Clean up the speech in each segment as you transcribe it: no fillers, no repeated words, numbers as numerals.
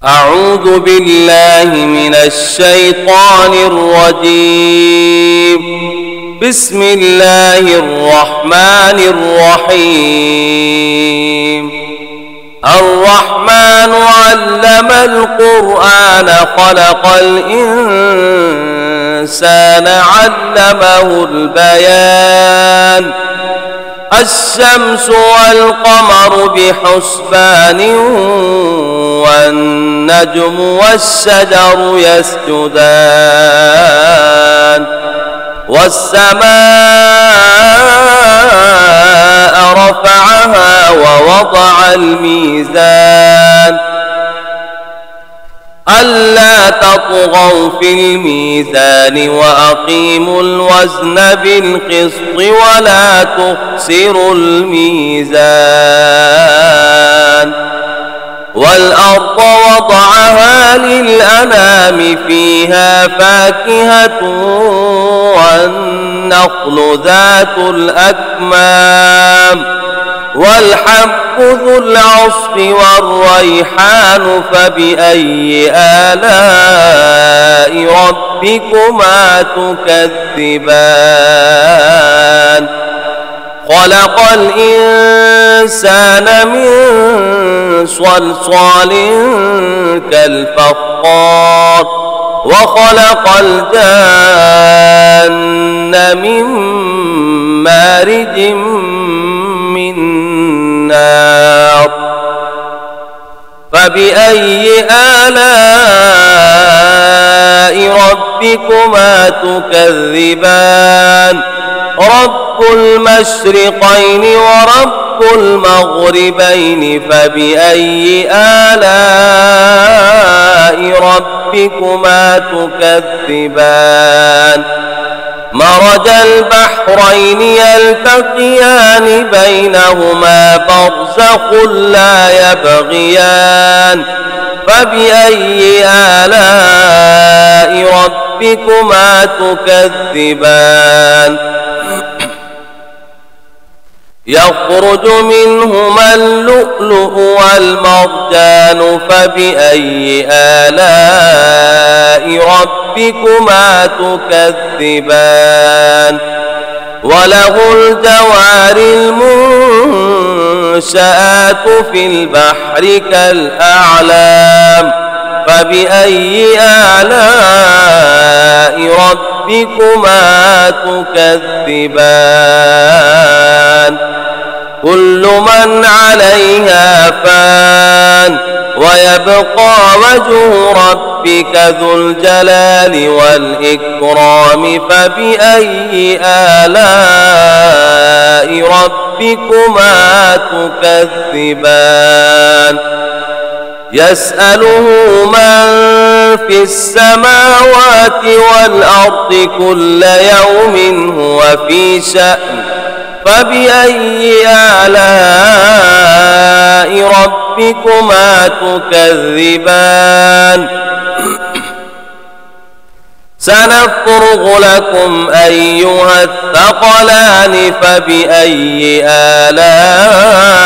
أعوذ بالله من الشيطان الرجيم. بسم الله الرحمن الرحيم. الرحمن علم القرآن خلق الإنسان علمه البيان. الشمس والقمر بحسبان والنجم والشجر يسجدان والسماء رفعها ووضع الميزان ألا تطغوا في الميزان وأقيموا الوزن بالقسط ولا تخسروا الميزان. والأرض وضعها للأنام فيها فاكهة والنخل ذات الأكمام والحب ذو العصف والريحان فبأي آلاء ربكما تكذبان. خلق الإنسان من صلصال كالفخار وخلق الجن من مارج من نار فبأي آلاء ربكما تكذبان. رب المشرقين ورب المغربين فبأي آلاء ربكما تكذبان. مرج البحرين يلتقيان بينهما برزخ لا يبغيان فبأي آلاء ربكما تكذبان. يخرج منهما اللؤلؤ والمرجان فبأي آلاء ربكما تكذبان. وله الجوار المنشآت في البحر كالأعلام فبأي آلاء ربكما تكذبان. كل من عليها فان ويبقى وجه ربك ذو الجلال والإكرام فبأي آلاء ربكما تكذبان. يسأله من في السماوات والأرض كل يوم هو في شأن فبأي آلاء ربكما تكذبان. سنفرغ لكم أيها الثقلان فبأي آلاء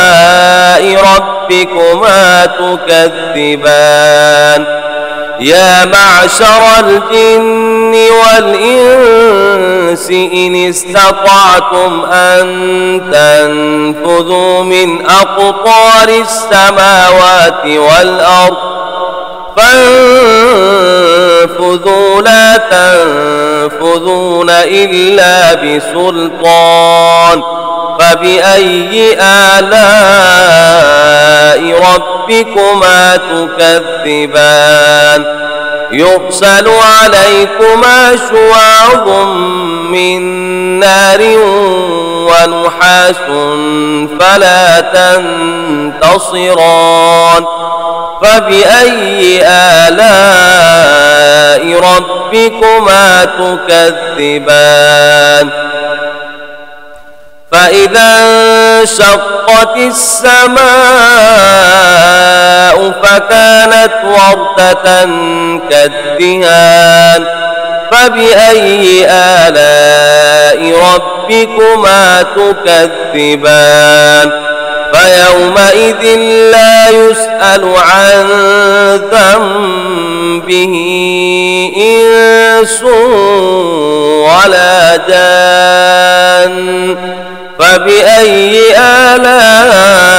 ربكما تكذبان. يا معشر الجن والإنس إن استطعتم أن تنفذوا من أقطار السماوات والأرض فانفذوا لا تنفذون إلا بسلطان فبأي آلاء ربكما تكذبان. يرسل عليكما شواظ من نار ونحاس فلا تنتصران فبأي آلاء ربكما تكذبان. فإذا انشقت السماء فكانت وردة كالدهان فبأي آلاء ربكما تكذبان فيومئذ لا يسأل عن ذنبه إنس ولا جان فبأي آلاء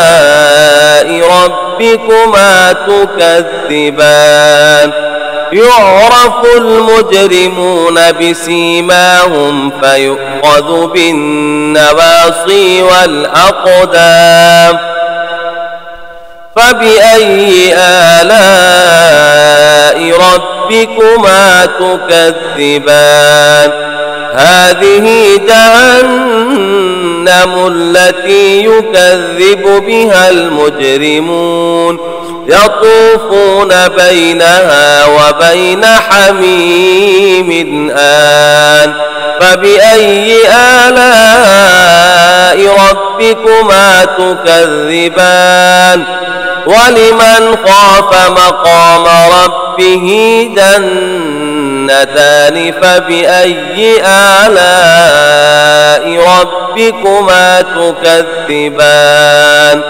ربكما تكذبان يعرف المجرمون بسيماهم فيؤخذ بالنواصي والأقدام فبأي آلاء ربكما تكذبان هذه جهنم التي يكذب بها المجرمون يطوفون بينها وبين حميم آن فبأي آلاء ربكما تكذبان ولمن خاف مقام ربه جنتان فبأي آلاء ربكما تكذبان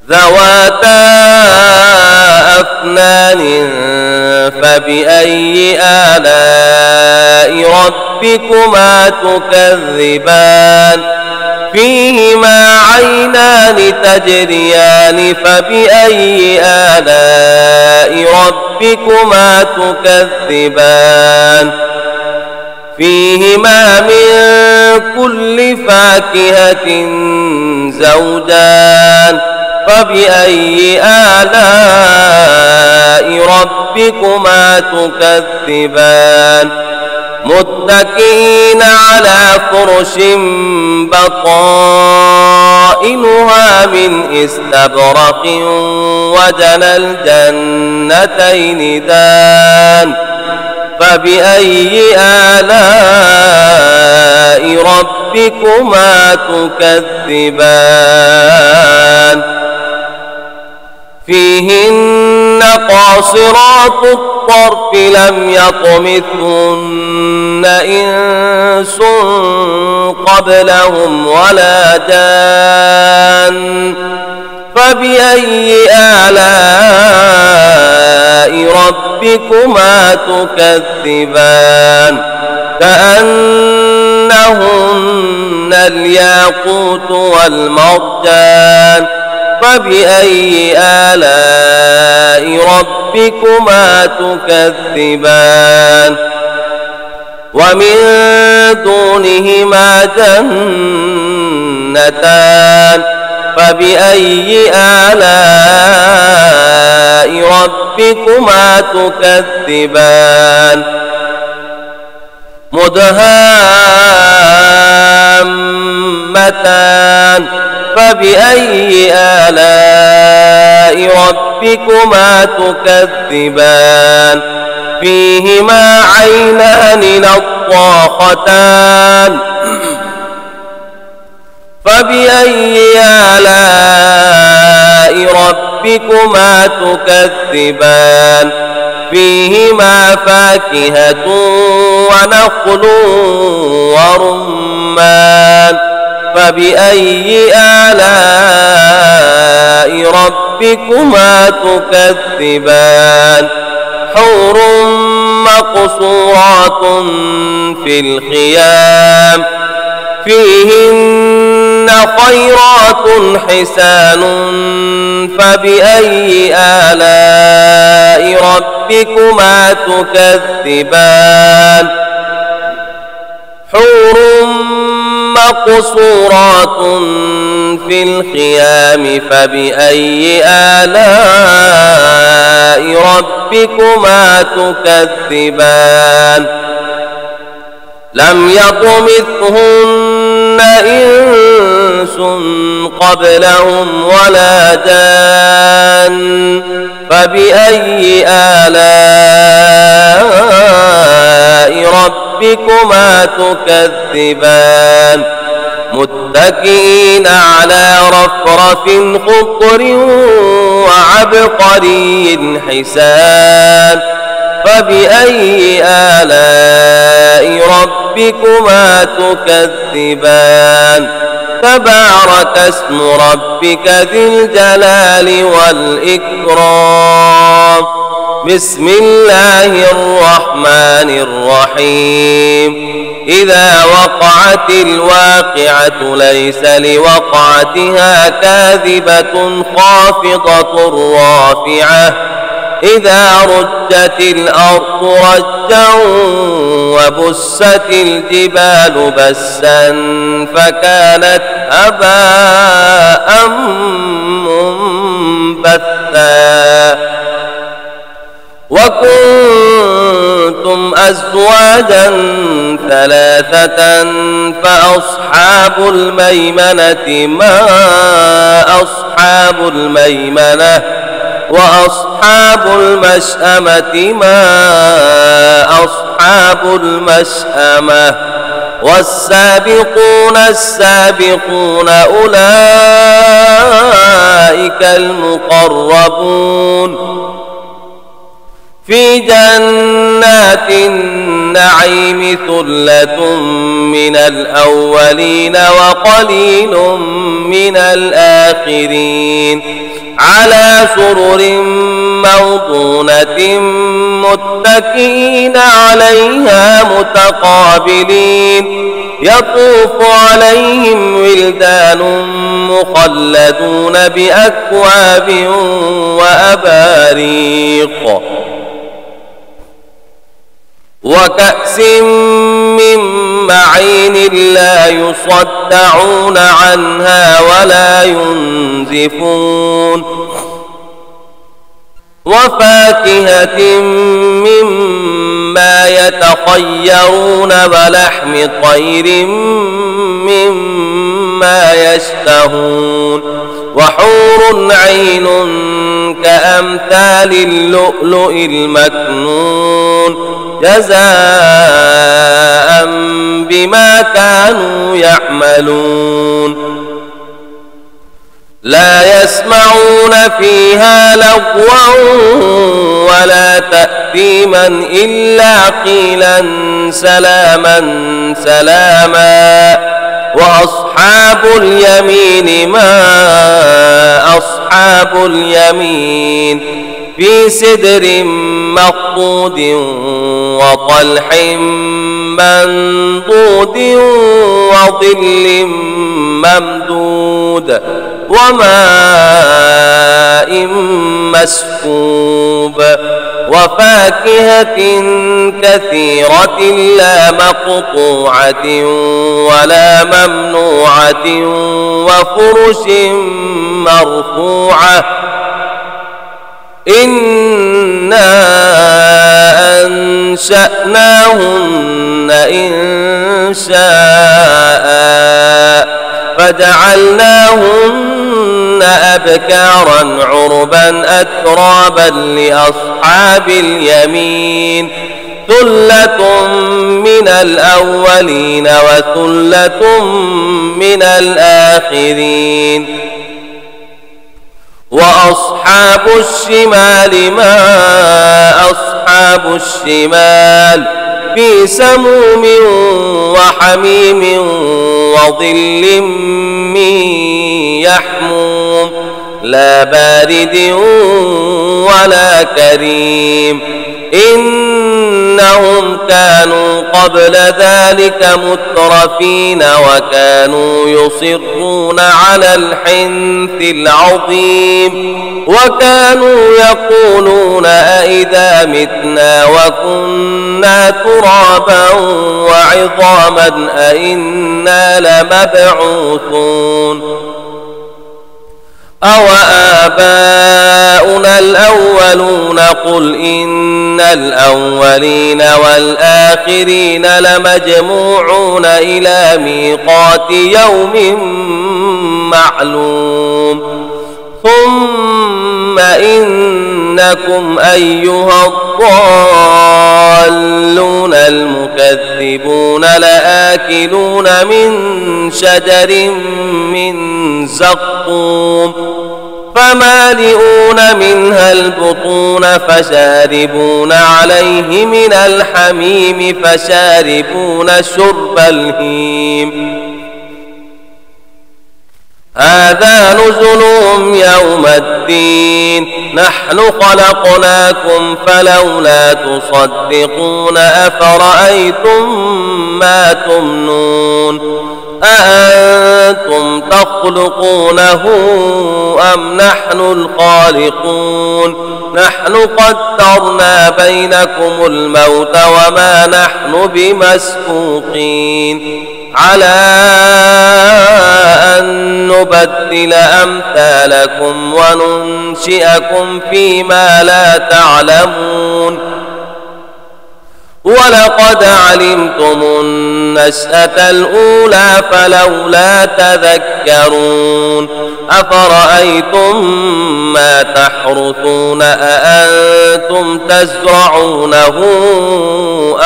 ذواتا أفنان فبأي آلاء ربكما تكذبان فيهما عينان تجريان فبأي آلاء ربكما تكذبان فيهما من كل فاكهة زوجان فبأي آلاء ربكما تكذبان متكئين على فرش بطائنها من استبرق وجنى الجنتين دان فبأي آلاء ربكما تكذبان فيهن قاصرات الطرف لم يطمثهن إنس قبلهم ولا جان فبأي آلاء ربكما تكذبان كأنهن الياقوت والمرجان فبأي آلاء ربكما تكذبان ومن دونهما جنتان فبأي آلاء ربكما تكذبان مدهامتان فبأي آلاء ربكما تكذبان فيهما عينان نضاختان فبأي آلاء ربكما تكذبان فيهما فاكهة ونخل ورمان فبأي آلاء ربكما تكذبان حور مقصورات في الخيام فيهن خيرات حسان فبأي آلاء ربكما تكذبان حور مقصورات في الخيام فبأي آلاء ربكما تكذبان لم يطمثهن إنس قبلهم ولا جان فبأي آلاء ربكما تكذبان متكئين على رفرف خضر وعبقري حسان فبأي آلاء ربكما تكذبان تبارك اسم ربك ذي الجلال والإكرام بسم الله الرحمن الرحيم إذا وقعت الواقعة ليس لوقعتها كاذبة خافضة رافعة إذا رجت الأرض رجا وبست الجبال بسا فكانت هباء منبثا وكنتم أزواجا ثلاثة فأصحاب الميمنة ما أصحاب الميمنة وأصحاب المشأمة ما أصحاب المشأمة والسابقون السابقون أولئك المقربون في جنات النعيم ثلة من الأولين وقليل من الآخرين على سرر موضونة متكئين عليها متقابلين يطوف عليهم ولدان مخلدون بأكواب وأباريق وكأس من معين لا يصدعون عنها ولا ينزفون وفاكهة مما يتخيرون ولحم طير مما يشتهون وحور عين كأمثال اللؤلؤ المكنون جزاء بما كانوا يعملون لا يسمعون فيها لغوا ولا تأثيما إلا قيلا سلاما سلاما وأصحاب اليمين ما أصحاب اليمين في سدر مخضود وطلح منضود وظل ممدود وماء مسكوب وفاكهة كثيرة لا مقطوعة ولا ممنوعة وفرش مرفوعة إنا أنشأناهن إنشاء فجعلناهن أبكارا عربا أترابا لأصحاب اليمين ثلة من الأولين وثلة من الآخرين وأصحاب الشمال ما أصحاب الشمال في سموم وحميم وظل من يحموم لا بارد ولا كريم إنهم كانوا قبل ذلك مترفين وكانوا يصرون على الحنث العظيم وكانوا يقولون أئذا متنا وكنا ترابا وعظاما أئنا لمبعوثون أوآباؤنا الأولون قل إن الأولين والآخرين لمجموعون إلى ميقات يوم معلوم ثم إنكم أيها الضالون المكذبون لآكلون من شجر من زقوم فمالئون منها البطون فشاربون عليه من الحميم فشاربون شرب الهيم هذا نزلهم يوم الدين نحن خلقناكم فلولا تصدقون أفرأيتم ما تمنون أأنتم تخلقونه أم نحن الخالقون نحن قدرنا بينكم الموت وما نحن بمسبوقين على أن نبدل أمثالكم وننشئكم فيما لا تعلمون ولقد علمتم النشأة الأولى فلولا تذكرون أفرأيتم ما تحرثون أأنتم تزرعونه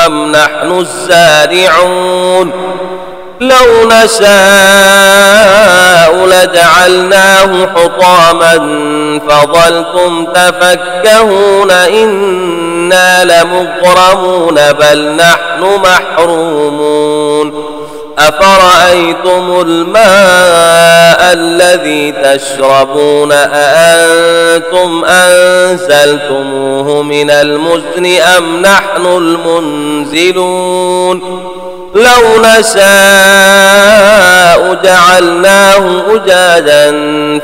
أم نحن الزارعون لو نشاء لجعلناه حطاما فظلتم تفكهون إنا لمغرمون بل نحن محرومون أفرأيتم الماء الذي تشربون أأنتم أنزلتموه من المزن أم نحن المنزلون لو نشاء جعلناه أجاجا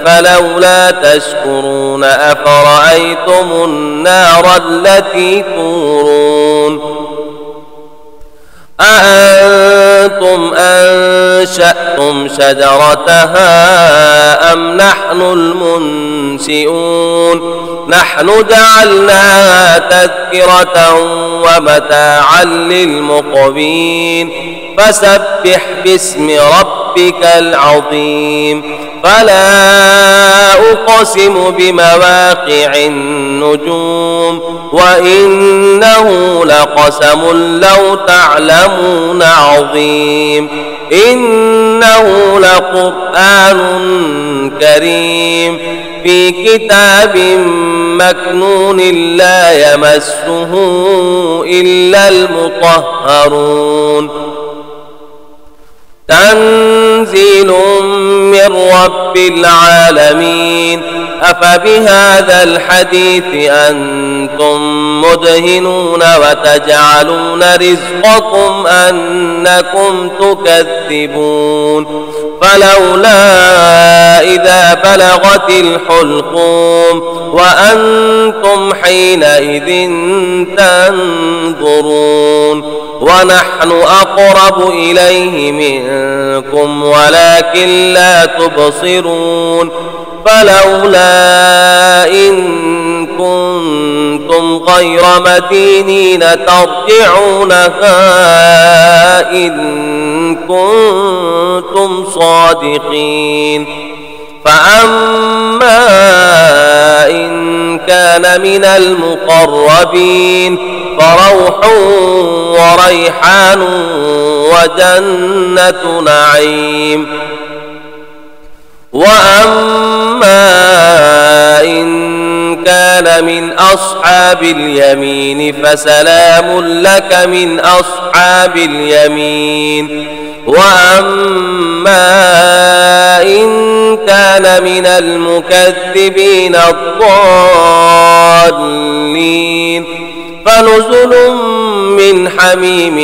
فلولا تشكرون أفرأيتم النار التي تورون أأنتم أنشأتم شجرتها أم نحن المنشئون نحن جعلناها تذكرة ومتاعا للمقوين فسبح باسم ربك العظيم فلا أقسم بمواقع النجوم وإنه لقسم لو تعلمون عظيم إنه لقرآن كريم في كتاب مكنون لا يمسه إلا المطهرون تنزيل من رب العالمين أفبهذا الحديث أنتم مدهنون وتجعلون رزقكم أنكم تكذبون فلولا إذا بلغت الحلقوم وأنتم حينئذ تنظرون ونحن أقرب إليه منكم ولكن لا تبصرون فلولا إن كنتم غير مدينين ترجعونها إن كنتم صادقين فأما إن كان من المقربين فروح وريحان وجنة نعيم وأما إن كان من أصحاب اليمين فسلام لك من أصحاب اليمين وأما إن كان من المكذبين الضالين فنزل من حميم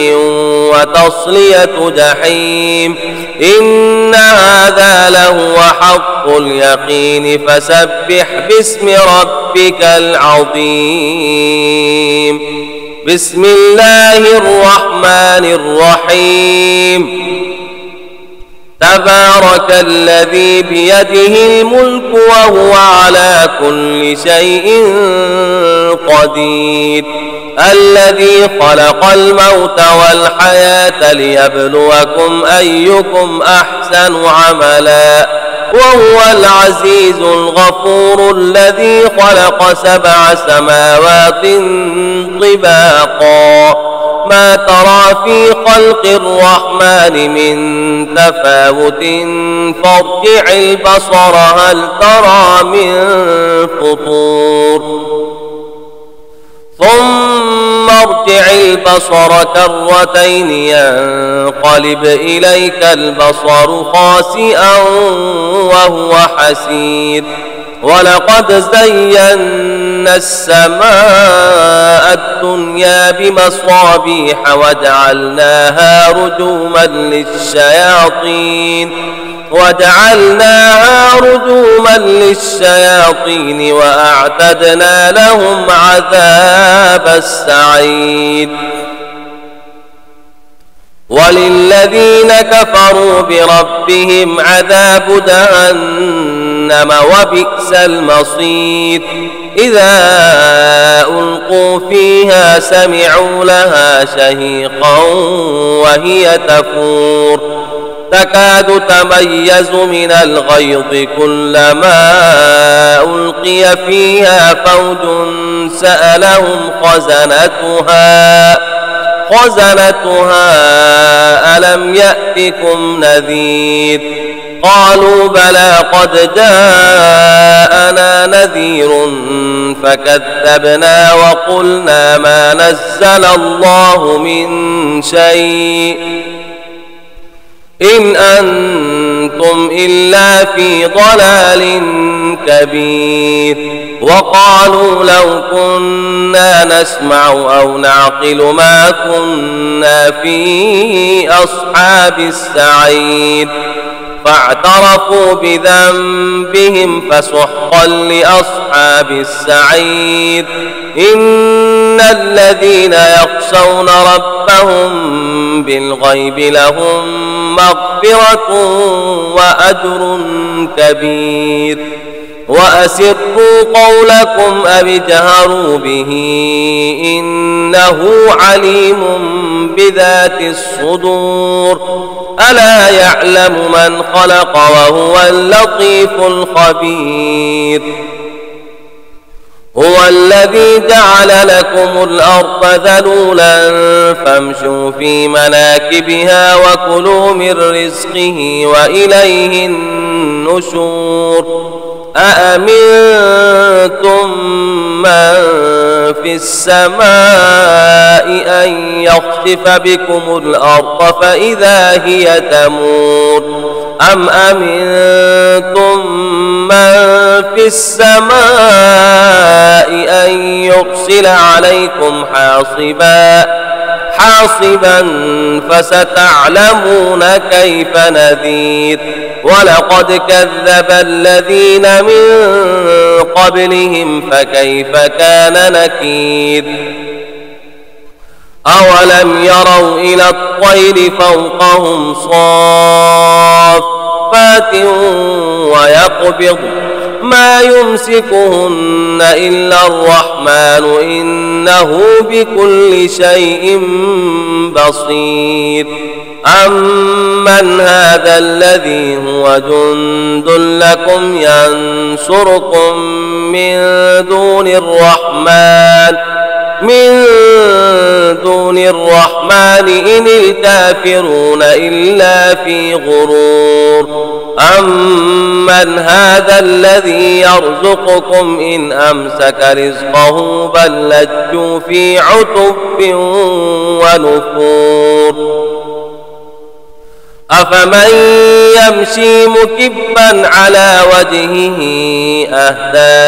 وتصلية جحيم إن هذا لهو حق اليقين فسبح باسم ربك العظيم بسم الله الرحمن الرحيم تبارك الذي بيده الملك وهو على كل شيء قدير الذي خلق الموت والحياة ليبلوكم أيكم أحسن عملا وهو العزيز الغفور الذي خلق 7 سماوات طباقا ما ترى في خلق الرحمن من تفاوت فارجع البصر هل ترى من فطور ثم ارجع البصر كرتين ينقلب إليك البصر خاسئا وهو حسير ولقد زينا السماء الدنيا بمصابيح وجعلناها رجوما للشياطين وأعتدنا لهم عذاب السعير وللذين كفروا بربهم عذاب جهنم وبئس المصير إذا ألقوا فيها سمعوا لها شهيقا وهي تفور تكاد تميز من الغيظ كلما ألقي فيها فوج سألهم خزنتها ألم يأتكم نذير قالوا بلى قد جاءنا نذير فكذبنا وقلنا ما نزل الله من شيء إن أنتم إلا في ضلال كبير وقالوا لو كنا نسمع أو نعقل ما كنا في أصحاب السعير فاعترفوا بذنبهم فسحقا لأصحاب السعير إن الذين يخشون ربهم بالغيب لهم مغفرة وأجر كبير وأسروا قولكم أو اجهروا به إنه عليم بذات الصدور ألا يعلم من خلق وهو اللطيف الخبير هو الذي جعل لكم الأرض ذلولا فامشوا في مناكبها وكلوا من رزقه وإليه النشور أأمنتم من في السماء أن يخسف بكم الأرض فإذا هي تمور أم أمنتم من في السماء أن يرسل عليكم حاصبا فستعلمون كيف نذير ولقد كذب الذين من قبلهم فكيف كان نكير أولم يروا إلى الطير فوقهم صافات ويقبض ما يمسكهن إلا الرحمن إنه بكل شيء بصير أمن هذا الذي هو جند لكم ينصركم من دون الرحمن إن الكافرون إلا في غرور أمن هذا الذي يرزقكم إن أمسك رزقه بل لجوا في عتب ونفور أفمن يمشي مكبا على وجهه أهدى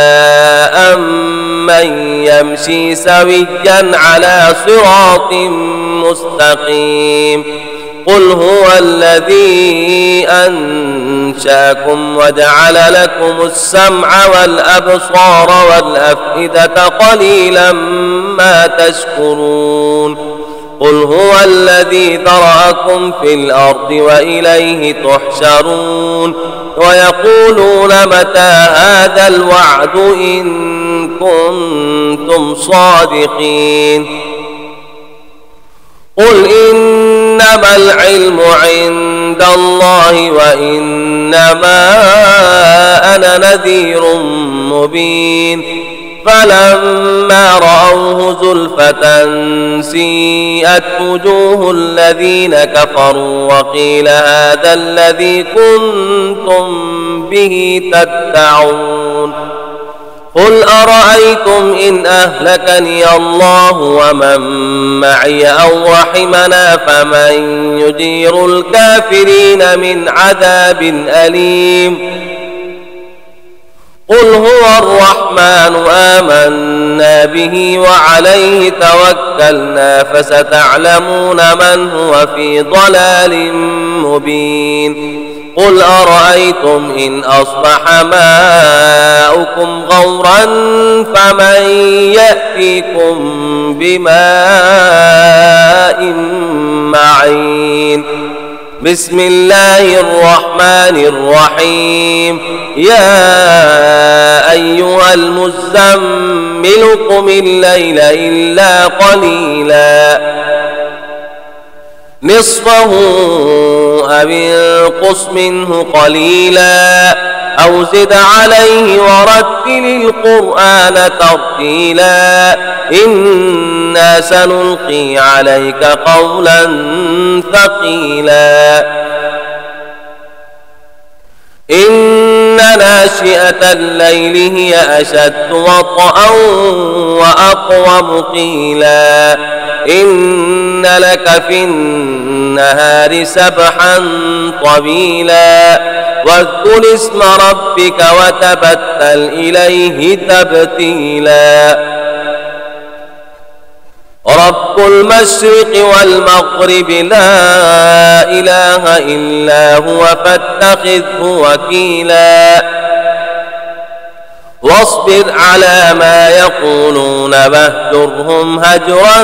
أمن يمشي سويا على صراط مستقيم قل هو الذي أنشأكم وجعل لكم السمع والأبصار والأفئدة قليلا ما تشكرون قل هو الذي ذرأكم في الأرض وإليه تحشرون ويقولون متى هذا الوعد إن كنتم صادقين قل إنما العلم عند الله وإنما أنا نذير مبين فلما رأوه زلفة سيئت وجوه الذين كفروا وقيل هذا الذي كنتم به تدعون قل أرأيتم إن أهلكني الله ومن معي أو رحمنا فمن يجير الكافرين من عذاب أليم قل هو الرحمن آمنا به وعليه توكلنا فستعلمون من هو في ضلال مبين قل أرأيتم إن أصبح ماؤكم غورا فمن يأتيكم بماء معين بسم الله الرحمن الرحيم يا أيها المزمل قم الليل إلا قليلا نصفه أو انقص منه قليلا أو زد عليه ورتل القرآن ترتيلا إنا سنلقي عليك قولا ثقيلا إن ناشئة الليل هي أشد وطئا وأقوم قيلا إن لك في النهار سبحا طويلا واذكر اسم ربك وتبتل إليه تبتيلا رب المشرق والمغرب لا إله إلا هو فاتخذه وكيلا واصبر على ما يقولون واهجرهم هجرا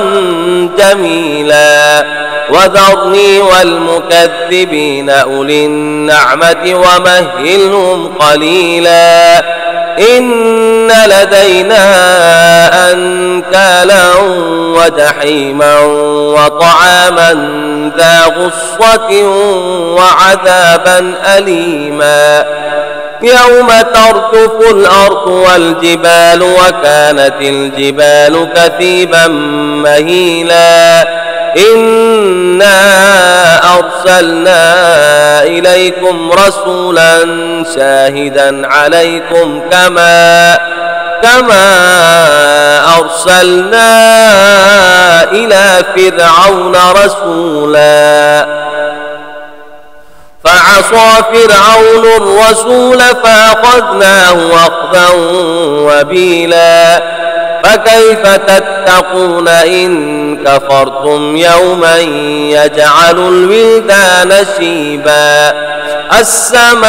جميلا وذرني والمكذبين أولي النعمة ومهلهم قليلا إن لدينا أنكالا وجحيما وطعاما ذا غصة وعذابا أليما يوم ترجف الأرض والجبال وكانت الجبال كثيبا مهيلا إنا أرسلنا إليكم رسولا شاهدا عليكم كما أرسلنا إلى فرعون رسولا فعصى فرعون الرسول فأخذناه أخذا وبيلا فكيف تتقون إن كفرتم يوما يجعل الولدان شيبا السماء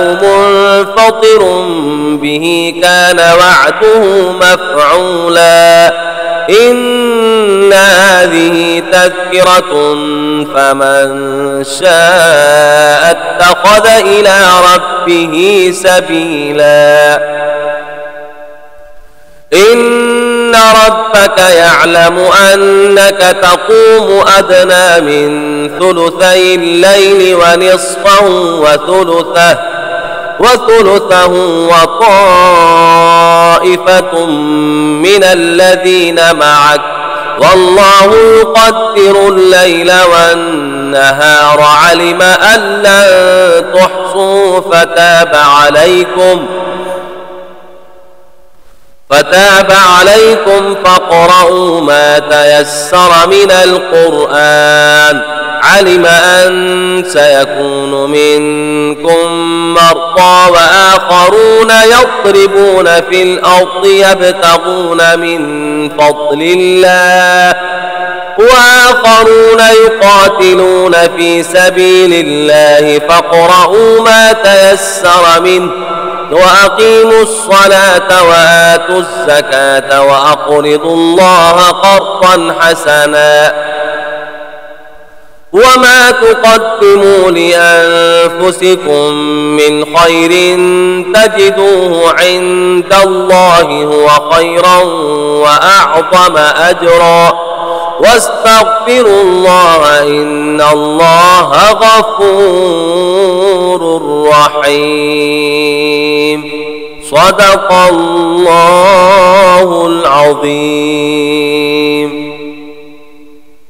منفطر به كان وعده مفعولا إن هذه تذكرة فمن شاء اتخذ إلى ربه سبيلا إن ربك يعلم أنك تقوم أدنى من ثلثي الليل ونصفه وثلثه وطائفة من الذين معك والله يقدر الليل والنهار علم أن لن تحصوا فتاب عليكم فاقرؤوا ما تيسر من القرآن علم أن سيكون منكم مرضى وآخرون يضربون في الأرض يبتغون من فضل الله وآخرون يقاتلون في سبيل الله فاقرؤوا ما تيسر منه وأقيموا الصلاة وآتوا الزكاة وأقرضوا الله قرضا حسنا وما تقدموا لأنفسكم من خير تجدوه عند الله هو خيرا وأعظم أجرا واستغفروا الله إن الله غفور رحيم صدق الله العظيم.